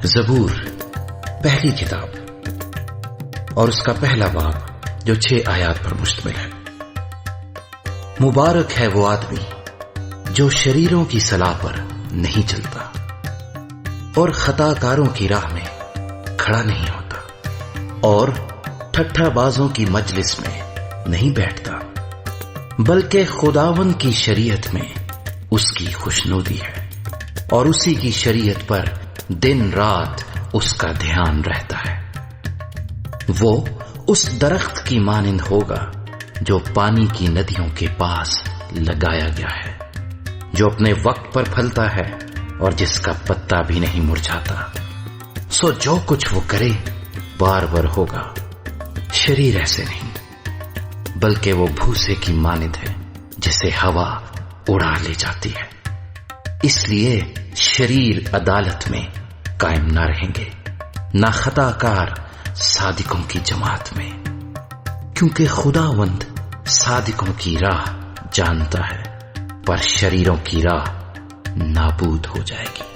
زبور پہلی کتاب اور اس کا پہلا باب جو 6 آیات پر مشتمل ہے۔ مبارک ہے وہ آدمی جو شریروں کی صلاح پر نہیں چلتا اور خطا کاروں کی راہ میں کھڑا نہیں ہوتا اور ٹھٹھا بازوں کی مجلس میں نہیں بیٹھتا، بلکہ خداوند کی شریعت میں اس کی خوشنودی ہے اور اسی کی شریعت پر دن رات اس کا دھیان رہتا ہے۔ وہ اس درخت کی مانند ہوگا جو پانی کی ندیوں کے پاس لگایا گیا ہے، جو اپنے وقت پر پھلتا ہے اور جس کا پتا بھی نہیں مرجھاتا۔ سو جو کچھ وہ کرے بار بار ہوگا۔ شریر ایسے نہیں، بلکہ وہ بھوسے کی مانند ہے جسے ہوا اڑا لے جاتی ہے۔ اس لیے شریر عدالت میں قائم نہ رہیں گے، نہ خطا کار صادقوں کی جماعت میں، کیونکہ خداوند صادقوں کی راہ جانتا ہے، پر شریروں کی راہ نابود ہو جائے گی۔